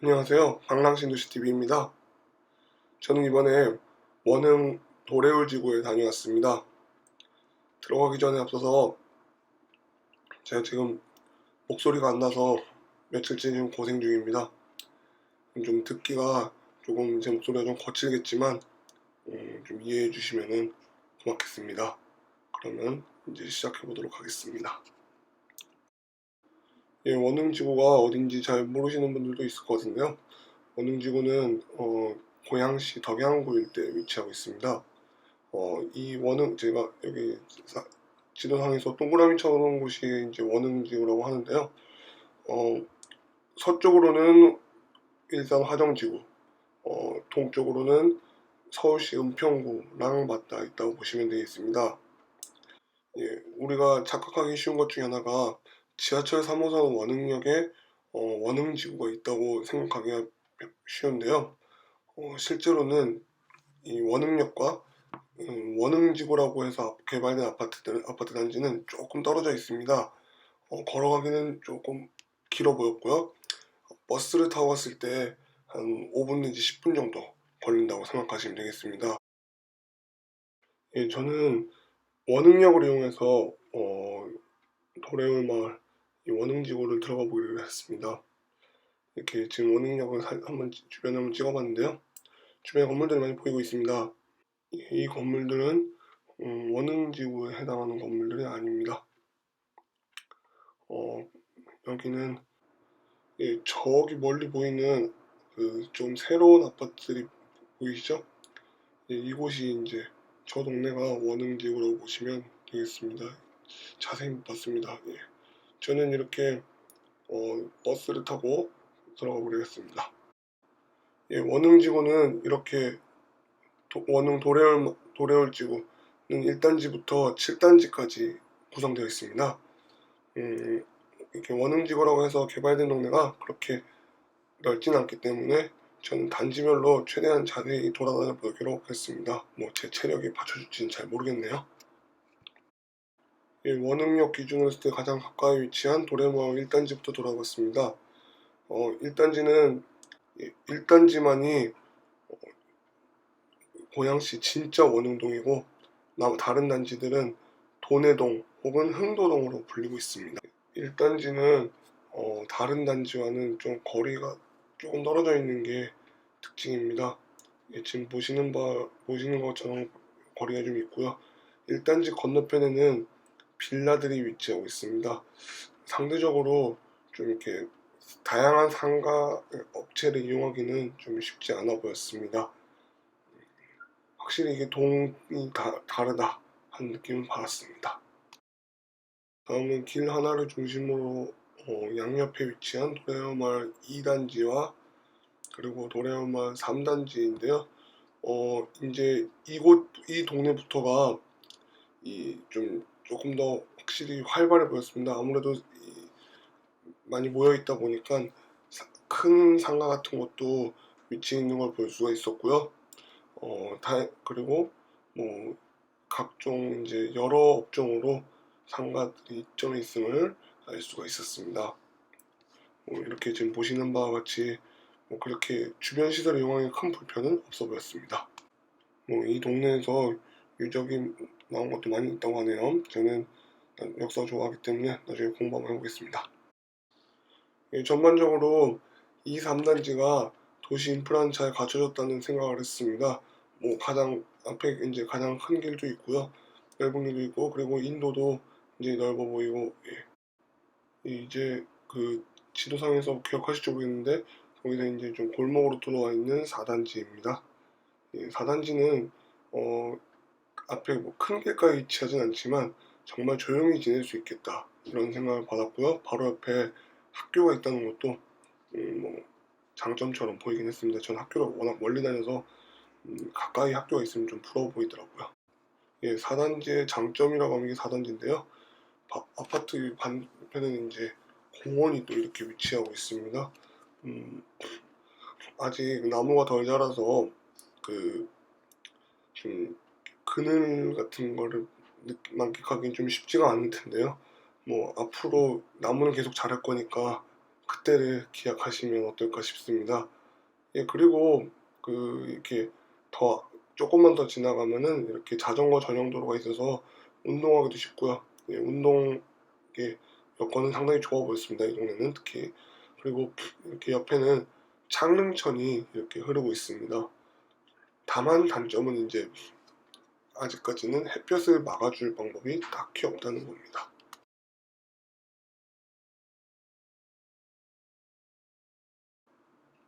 안녕하세요. 방랑신도시TV입니다. 저는 이번에 원흥 도레울 지구에 다녀왔습니다. 들어가기 전에 앞서서 제가 지금 목소리가 안 나서 며칠째 지금 고생 중입니다. 좀 듣기가 조금 제 목소리가 좀 거칠겠지만 좀 이해해 주시면 고맙겠습니다. 그러면 이제 시작해 보도록 하겠습니다. 원흥지구가 어딘지 잘 모르시는 분들도 있을 것 같은데요. 원흥지구는 고양시 덕양구 일대에 위치하고 있습니다. 이 원흥, 제가 여기 지도상에서 동그라미 쳐놓은 곳이 이제 원흥지구라고 하는데요. 서쪽으로는 일산 화정지구, 동쪽으로는 서울시 은평구랑 맞닿아 있다고 보시면 되겠습니다. 우리가 착각하기 쉬운 것 중에 하나가 지하철 3호선 원흥역에 원흥지구가 있다고 생각하기가 쉬운데요. 실제로는 이 원흥역과 원흥지구라고 해서 개발된 아파트 단지는 조금 떨어져 있습니다. 걸어가기는 조금 길어 보였고요. 버스를 타고 갔을 때 한 5분 내지 10분 정도 걸린다고 생각하시면 되겠습니다. 저는 원흥역을 이용해서 도래울 마을 이 원흥지구를 들어가 보기로 했습니다. 이렇게 지금 원흥역을 한번 주변에 한번 찍어봤는데요. 주변에 건물들이 많이 보이고 있습니다. 이 건물들은 원흥지구에 해당하는 건물들이 아닙니다. 여기는 저기 멀리 보이는 그 좀 새로운 아파트들이 보이시죠? 이곳이 이제 저 동네가 원흥지구라고 보시면 되겠습니다. 자세히 못 봤습니다. 저는 이렇게 버스를 타고 들어가 보겠습니다. 원흥지구는 이렇게 원흥 도래울지구는 1단지부터 7단지까지 구성되어 있습니다. 이렇게 원흥지구라고 해서 개발된 동네가 그렇게 넓진 않기 때문에 저는 단지별로 최대한 자세히 돌아다녀 보기로 했습니다. 제 체력이 받쳐줄지는 잘 모르겠네요. 원흥역 기준으로 했을 때 가장 가까이 위치한 도래마을 1단지부터 돌아봤습니다. 1단지는 1단지만이 고양시 진짜 원흥동이고 다른 단지들은 돈해동 혹은 흥도동으로 불리고 있습니다. 1단지는 다른 단지와는 좀 거리가 조금 떨어져 있는 게 특징입니다. 지금 보시는 것처럼 거리가 좀 있고요. 1단지 건너편에는 빌라들이 위치하고 있습니다. 상대적으로 좀 이렇게 다양한 상가 업체를 이용하기는 좀 쉽지 않아 보였습니다. 확실히 이게 동이 다르다 하는 느낌을 받았습니다. 다음은 길 하나를 중심으로 양옆에 위치한 도래마을 2단지와 그리고 도래마을 3단지인데요. 이제 이 동네부터가 조금 더 확실히 활발해 보였습니다. 아무래도 많이 모여 있다 보니까 큰 상가 같은 것도 위치해 있는 걸 볼 수가 있었고요. 그리고 각종 이제 여러 업종으로 상가들이 입점해 있음을 알 수가 있었습니다. 이렇게 지금 보시는 바와 같이 그렇게 주변 시설을 이용하기 큰 불편은 없어 보였습니다. 이 동네에서 유적이 나온 것도 많이 있다고 하네요. 저는 역사 좋아하기 때문에 나중에 공부 한번 해보겠습니다. 전반적으로 이 3단지가 도시 인프라는 잘 갖춰졌다는 생각을 했습니다. 가장 앞에 이제 가장 큰 길도 있고요. 넓은 길도 있고, 그리고 인도도 이제 넓어 보이고, 이제 그 지도상에서 기억하실지 모르겠는데, 거기서 이제 좀 골목으로 들어와 있는 4단지입니다. 4단지는 앞에 큰 길가에 위치하진 않지만 정말 조용히 지낼 수 있겠다 이런 생각을 받았고요. 바로 옆에 학교가 있다는 것도 장점처럼 보이긴 했습니다. 전 학교를 워낙 멀리 다녀서 가까이 학교가 있으면 좀 부러워 보이더라고요. 4단지의 장점이라고 하는 게 4단지인데요. 아파트 반대편에는 이제 공원이 또 이렇게 위치하고 있습니다. 아직 나무가 덜 자라서 좀 그늘 같은 거를 만끽하기는 좀 쉽지가 않을 텐데요. 앞으로 나무는 계속 자랄 거니까 그때를 기약하시면 어떨까 싶습니다. 예, 그리고 이렇게 더 조금만 더 지나가면은 이렇게 자전거 전용 도로가 있어서 운동하기도 쉽고요. 예, 운동 여건은 상당히 좋아 보였습니다. 이 동네는 특히. 그리고 이렇게 옆에는 창릉천이 이렇게 흐르고 있습니다. 다만 단점은 이제 아직까지는 햇볕을 막아줄 방법이 딱히 없다는 겁니다.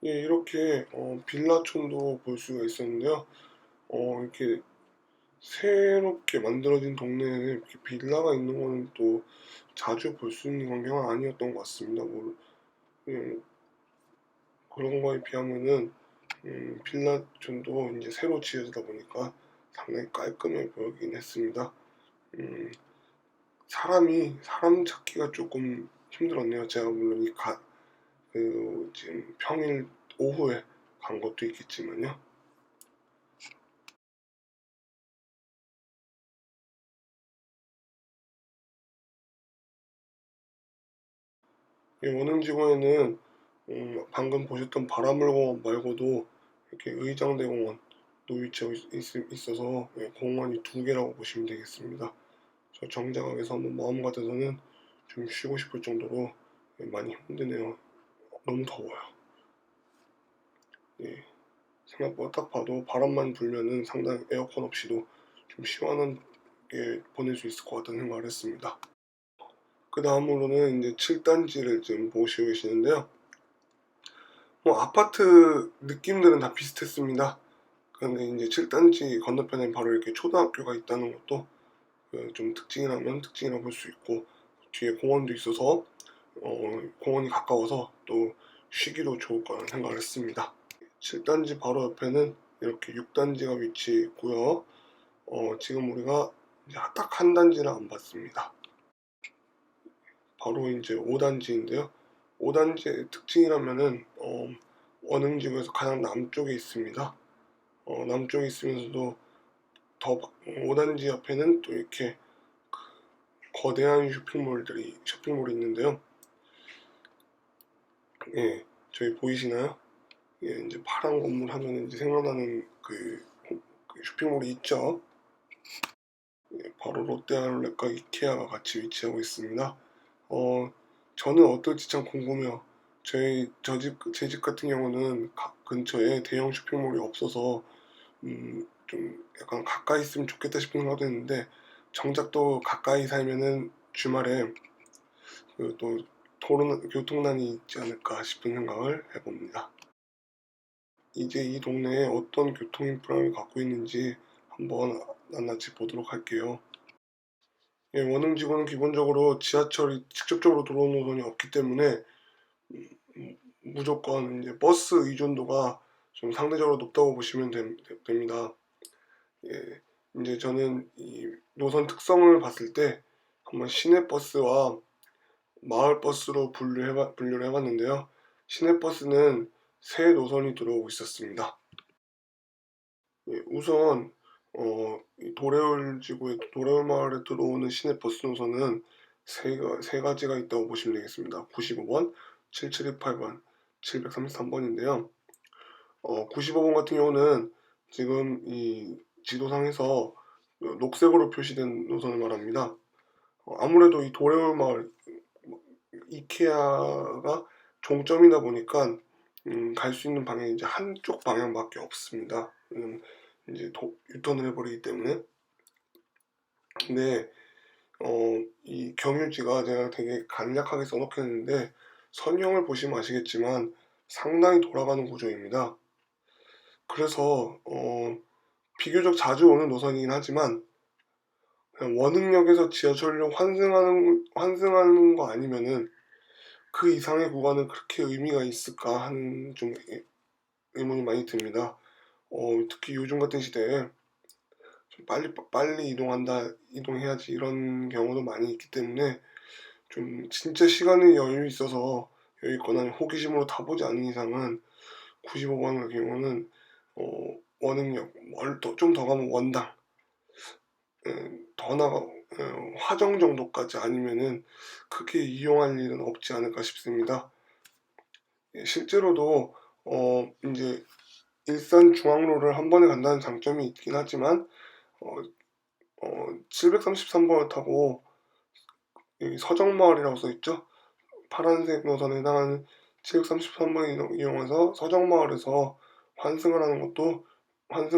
예, 이렇게 빌라촌도 볼 수가 있었는데요. 이렇게 새롭게 만들어진 동네에 이렇게 빌라가 있는 거는 또 자주 볼 수 있는 광경은 아니었던 것 같습니다. 음, 그런 거에 비하면은 빌라촌도 이제 새로 지어지다 보니까 상당히 깔끔해 보이긴 했습니다. 음, 사람 찾기가 조금 힘들었네요. 제가 물론 지금 평일 오후에 간 것도 있겠지만요. 이 원흥지구에는 방금 보셨던 바라물공원 말고도 이렇게 의장대공원도 위치하고 있어서 예, 공원이 두 개라고 보시면 되겠습니다. 저 정자각에서 한번 마음 같아서는 좀 쉬고 싶을 정도로 예, 많이 힘드네요. 너무 더워요. 예, 생각보다 딱 봐도 바람만 불면은 상당히 에어컨 없이도 좀 시원하게 보낼 수 있을 것 같다는 생각을 했습니다. 그 다음으로는 이제 7단지를 지금 보시고 계시는데요. 아파트 느낌들은 다 비슷했습니다. 그런데 이제 7단지 건너편에 바로 이렇게 초등학교가 있다는 것도 좀 특징이라면 특징이라고 볼 수 있고, 뒤에 공원도 있어서 공원이 가까워서 또 쉬기도 좋을 거라는 생각을 했습니다. 7단지 바로 옆에는 이렇게 6단지가 위치해 있고요. 지금 우리가 이제 딱 한 단지를 안 봤습니다. 바로 이제 5단지인데요. 5단지의 특징이라면은 원흥지구에서 가장 남쪽에 있습니다. 남쪽에 있으면서도 더 5단지 옆에는 또 이렇게 거대한 쇼핑몰이 있는데요. 예, 저희 보이시나요? 예, 이제 파란 건물 하면 이제 생각나는 그 쇼핑몰이 있죠. 예, 바로 롯데아울렛과 이케아가 같이 위치하고 있습니다. 어, 저는 어떨지 참 궁금해요. 제 집 같은 경우는 근처에 대형 쇼핑몰이 없어서 좀 약간 가까이 있으면 좋겠다 싶은 생각도 했는데, 정작 또 가까이 살면은 주말에 또 교통난이 있지 않을까 싶은 생각을 해봅니다. 이제 이 동네에 어떤 교통 인프라를 갖고 있는지 한번 낱낱이 보도록 할게요. 예, 원흥지구는 기본적으로 지하철이 직접적으로 들어오는 노선이 없기 때문에 무조건 이제 버스 의존도가 좀 상대적으로 높다고 보시면 됩니다. 예, 이제 저는 이 노선 특성을 봤을 때 한번 시내버스와 마을버스로 분류를 해봤는데요. 시내버스는 세 노선이 들어오고 있었습니다. 예, 우선 도래울 마을에 들어오는 시내버스 노선은 세 가지가 있다고 보시면 되겠습니다. 95번, 7728번, 733번인데요. 95번 같은 경우는 지금 이 지도상에서 녹색으로 표시된 노선을 말합니다. 아무래도 이 도래울 마을 이케아가 종점이다 보니까 갈 수 있는 방향이 이제 한쪽 방향밖에 없습니다. 이제 유턴을 해버리기 때문에. 근데 이 경유지가 제가 되게 간략하게 써놓겠는데, 선형을 보시면 아시겠지만 상당히 돌아가는 구조입니다. 그래서 비교적 자주 오는 노선이긴 하지만 그냥 원흥역에서 지하철로 환승하는 거 아니면은 그 이상의 구간은 그렇게 의미가 있을까 하는 좀 의문이 많이 듭니다. 특히 요즘 같은 시대에 좀 빨리 이동해야지 이런 경우도 많이 있기 때문에 좀 진짜 시간의 여유 있어서 여유 있거나 호기심으로 타보지 않은 이상은 95번 같은 경우는 원흥역 좀 더 가면 원당, 더 나가 화정 정도까지 아니면은 크게 이용할 일은 없지 않을까 싶습니다. 실제로도 이제 일산 중앙로를 한 번에 간다는 장점이 있긴 하지만 733번을 타고 여기 서정마을이라고 써 있죠. 파란색 노선에 해당하는 733번을 이용해서 서정마을에서 환승을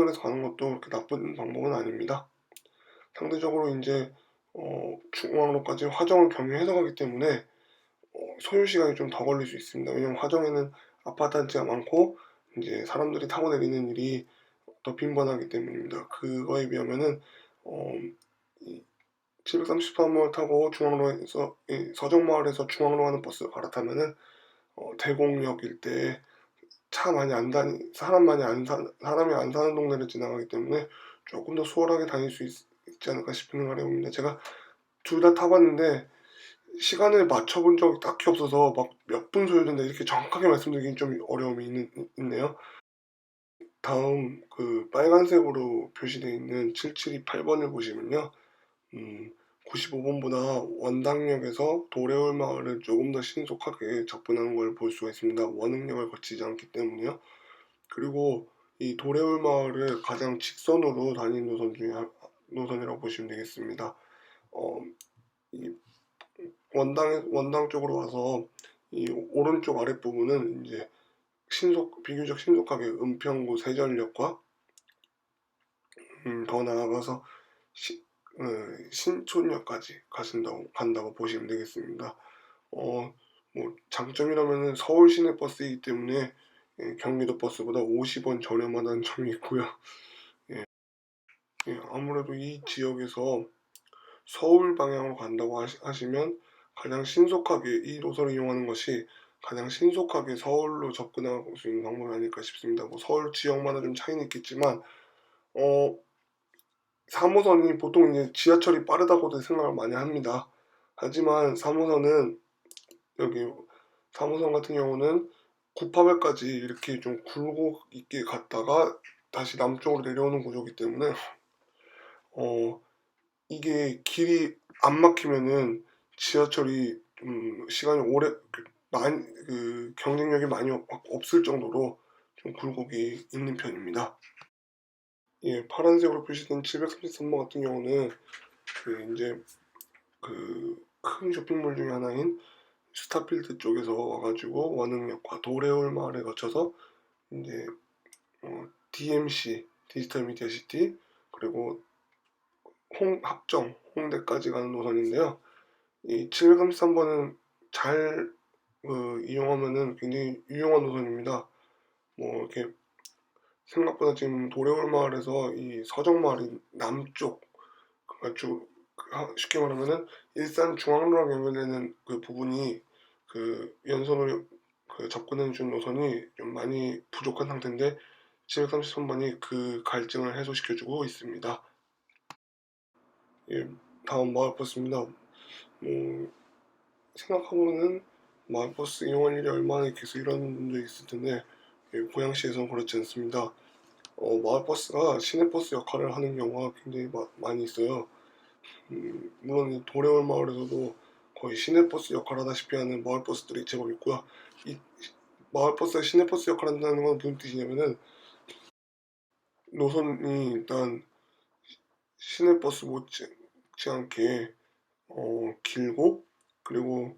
해서 가는 것도 그렇게 나쁜 방법은 아닙니다. 상대적으로 이제 중앙로까지 화정을 경유해서 가기 때문에 소요 시간이 좀 더 걸릴 수 있습니다. 왜냐면 화정에는 아파트 단지가 많고 이제 사람들이 타고 내리는 일이 더 빈번하기 때문입니다. 그거에 비하면은 어, 733번을 타고 중앙로에서 서정마을에서 중앙로 가는 버스를 갈아타면은 대곡역 일대에 사람이 안 사는 동네를 지나가기 때문에 조금 더 수월하게 다닐 수 있지 않을까 싶은 생각을 해봅니다. 제가 둘 다 타봤는데 시간을 맞춰본 적이 딱히 없어서 막 몇 분 소요된다 이렇게 정확하게 말씀드리긴 좀 어려움이 있네요. 다음 그 빨간색으로 표시되어 있는 7728번을 보시면요. 95번보다 원당역에서 도래올 마을을 조금 더 신속하게 접근하는 걸 볼 수가 있습니다. 원흥역을 거치지 않기 때문에요. 그리고 이 도래올 마을을 가장 직선으로 다니는 노선이라고 보시면 되겠습니다. 이 원당 쪽으로 와서 이 오른쪽 아랫부분은 이제 비교적 신속하게 은평구 세전역과 더 나아가서 신촌역까지 간다고 보시면 되겠습니다. 뭐 장점이라면은 서울 시내 버스이기 때문에 경기도 버스보다 50원 저렴하다는 점이 있고요. 아무래도 이 지역에서 서울 방향으로 간다고 하시면 이 노선을 이용하는 것이 가장 신속하게 서울로 접근할 수 있는 방법이 아닐까 싶습니다. 뭐 서울 지역마다 좀 차이는 있겠지만 어, 3호선이 보통 이제 지하철이 빠르다고도 생각을 많이 합니다. 하지만 여기 3호선 같은 경우는 구파발까지 이렇게 좀 굴곡 있게 갔다가 다시 남쪽으로 내려오는 구조이기 때문에 이게 길이 안 막히면은 지하철이 시간이 많이 경쟁력이 많이 없을 정도로 좀 굴곡이 있는 편입니다. 예, 파란색으로 표시된 733번 같은 경우는 이제 큰 쇼핑몰 중에 하나인 스타필드 쪽에서 와가지고 원흥역과 도래올 마을에 거쳐서 이제 DMC 디지털 미디어 시티 그리고 홍대까지 가는 노선인데요. 이 733번은 잘 이용하면은 굉장히 유용한 노선입니다. 뭐 이렇게 생각보다 지금 도래올 마을에서 이 서정마을이 남쪽 그러니까 쉽게 말하면은 일산 중앙로랑 연결되는 그 부분이 연선으로 접근해 준 노선이 좀 많이 부족한 상태인데 733번이 그 갈증을 해소시켜주고 있습니다. 예, 다음 마을버스입니다. 생각해보면은 마을버스 이용할 일이 얼마나 계속 일어나는 분도 있을 텐데 고양시에서는 그렇지 않습니다. 마을버스가 시내버스 역할을 하는 경우가 굉장히 많이 있어요. 물론 이 도래올 마을에서도 거의 시내버스 역할을 하다시피 하는 마을버스들이 제법 있고요. 이 마을버스가 시내버스 역할을 한다는 건 무슨 뜻이냐면은 노선이 일단 시내버스 못지않게 길고 그리고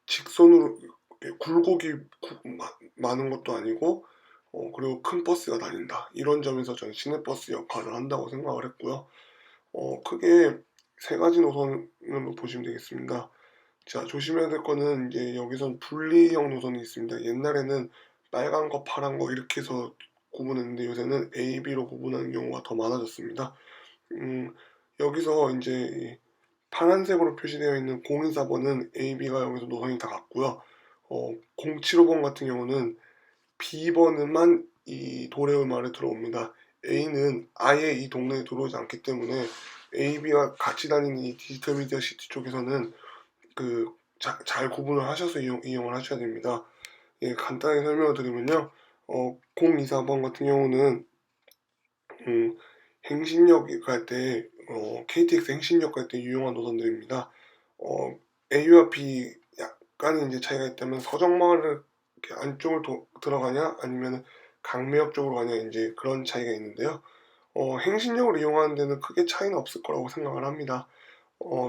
직선으로 굴곡이 많은 것도 아니고 그리고 큰 버스가 다닌다. 이런 점에서 저는 시내버스 역할을 한다고 생각을 했고요. 크게 세 가지 노선으로 보시면 되겠습니다. 자, 조심해야 될 거는 이제 여기선 분리형 노선이 있습니다. 옛날에는 빨간 거, 파란 거 이렇게 해서 구분했는데 요새는 A, B로 구분하는 경우가 더 많아졌습니다. 여기서 이제 파란색으로 표시되어 있는 024번은 A, B가 여기서 노선이 다 같고요. 075번 같은 경우는 B번만 이 도래울 마을에 들어옵니다. A는 아예 이 동네에 들어오지 않기 때문에 A, B가 같이 다니는 이 디지털 미디어 시티 쪽에서는 잘 구분을 하셔서 이용을 하셔야 됩니다. 예, 간단하게 설명을 드리면요. 024번 같은 경우는 행신역 갈 때, KTX 행신역 갈 때 유용한 노선들입니다. A와 B 약간의 이제 차이가 있다면 서정마을을 이렇게 안쪽을 들어가냐 아니면 강매역 쪽으로 가냐 이제 그런 차이가 있는데요. 행신역을 이용하는 데는 크게 차이는 없을 거라고 생각을 합니다.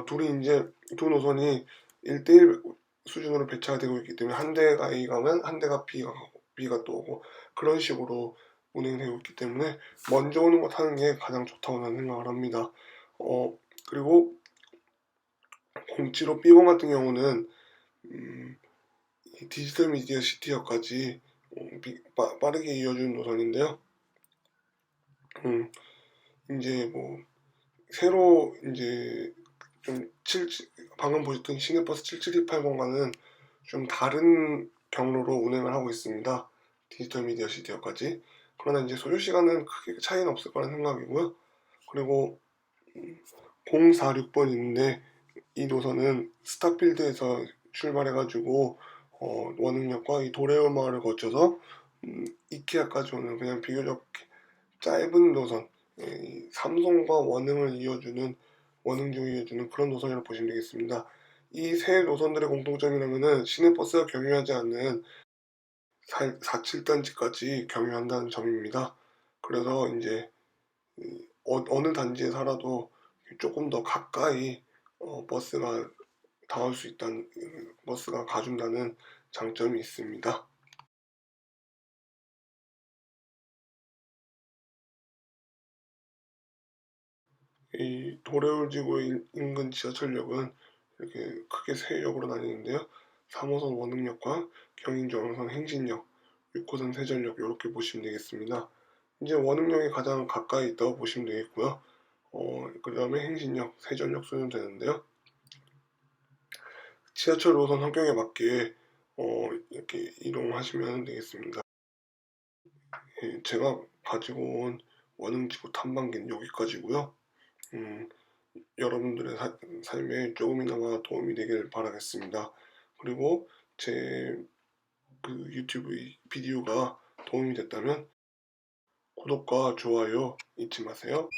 둘이 이제 두 노선이 1대1 수준으로 배차가 되고 있기 때문에 한 대가 A 가면 한 대가 B가 가고 B가 또 오고 그런 식으로 운행되고 있기 때문에 먼저 오는 거 타는 게 가장 좋다고 저는 생각을 합니다. 그리고 075 B번 같은 경우는 이 디지털 미디어 시티역까지 빠르게 이어주는 노선인데요. 이제 뭐 새로 이제 좀 방금 보셨던 시내버스 77280과는 좀 다른 경로로 운행을 하고 있습니다. 디지털 미디어 시티역까지. 그러나 이제 소요 시간은 크게 차이는 없을 거라는 생각이고요. 그리고 046번 있는데 이 노선은 스타필드에서 출발해가지고 원흥역과 이 도레오 마을을 거쳐서 이케아까지 오는 그냥 비교적 짧은 노선, 이 삼성과 원흥 지구 이어주는 그런 노선이라고 보시면 되겠습니다. 이 세 노선들의 공통점이라면은 시내버스가 경유하지 않는 4.7단지까지 경유한다는 점입니다. 그래서 이제 어느 단지에 살아도 조금 더 가까이 버스가 닿을 수 있다는, 버스가 가준다는 장점이 있습니다. 이 도레울지구 인근 지하철역은 이렇게 크게 세 역으로 나뉘는데요. 3호선 원흥역과 경인중앙선 행신역, 6호선 세전역 이렇게 보시면 되겠습니다. 이제 원흥역이 가장 가까이 있다고 보시면 되겠고요. 그 다음에 행신역, 세전역 순으로 되는데요. 지하철 노선 환경에 맞게 이렇게 이동하시면 되겠습니다. 제가 가지고 온 원흥지구 탐방기는 여기까지고요. 여러분들의 삶에 조금이나마 도움이 되길 바라겠습니다. 그리고 제 그 유튜브 비디오가 도움이 됐다면 구독과 좋아요 잊지 마세요.